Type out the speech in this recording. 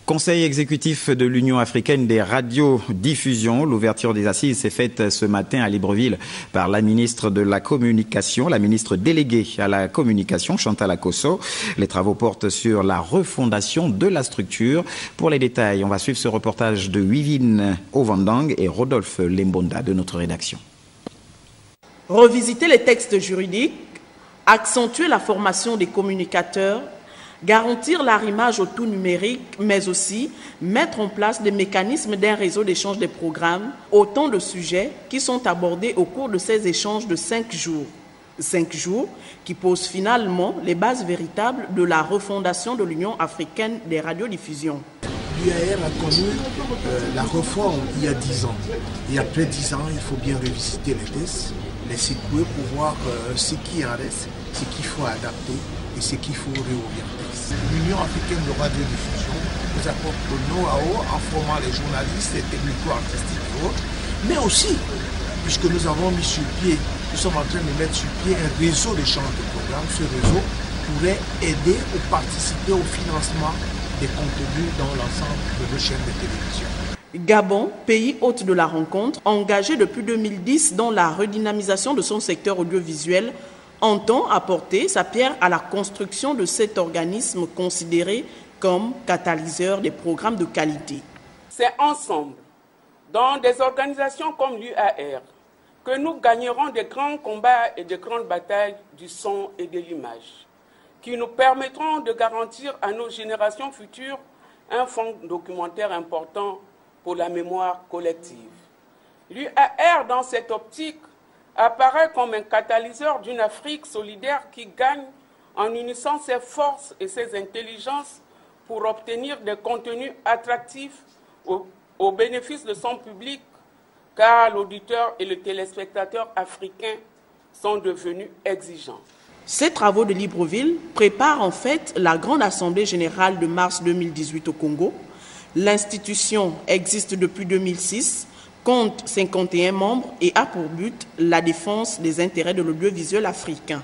Conseil exécutif de l'Union africaine des radiodiffusions. L'ouverture des assises s'est faite ce matin à Libreville par la ministre de la Communication, la ministre déléguée à la Communication, Chantal Akosso. Les travaux portent sur la refondation de la structure. Pour les détails, on va suivre ce reportage de Wivine Ovandang et Rodolphe Lembonda de notre rédaction. Revisiter les textes juridiques, accentuer la formation des communicateurs, garantir l'arrimage au tout numérique, mais aussi mettre en place des mécanismes d'un réseau d'échange des programmes, autant de sujets qui sont abordés au cours de ces échanges de 5 jours. 5 jours qui posent finalement les bases véritables de la refondation de l'Union africaine des radiodiffusions. L'UAR a connu la réforme il y a 10 ans. Et après 10 ans, il faut bien revisiter les tests, les secouer pour voir ce qui en reste, ce qu'il faut adapter et ce qu'il faut réorienter. L'Union africaine de radiodiffusion nous apporte le know-how en formant les journalistes, les technico-artistiques et autres, mais aussi, puisque nous avons mis sur pied, nous sommes en train de mettre sur pied un réseau d'échange de programmes. Ce réseau pourrait aider ou participer au financement des contenus dans l'ensemble de nos chaînes de télévision. Gabon, pays hôte de la rencontre, engagé depuis 2010 dans la redynamisation de son secteur audiovisuel, entend apporter sa pierre à la construction de cet organisme considéré comme catalyseur des programmes de qualité. C'est ensemble, dans des organisations comme l'UAR, que nous gagnerons des grands combats et de grandes batailles du son et de l'image, qui nous permettront de garantir à nos générations futures un fonds documentaire important pour la mémoire collective. L'UAR, dans cette optique, apparaît comme un catalyseur d'une Afrique solidaire qui gagne en unissant ses forces et ses intelligences pour obtenir des contenus attractifs au bénéfice de son public, car l'auditeur et le téléspectateur africains sont devenus exigeants. Ces travaux de Libreville préparent en fait la Grande Assemblée générale de mars 2018 au Congo. L'institution existe depuis 2006, compte 51 membres et a pour but la défense des intérêts de l'audiovisuel africain.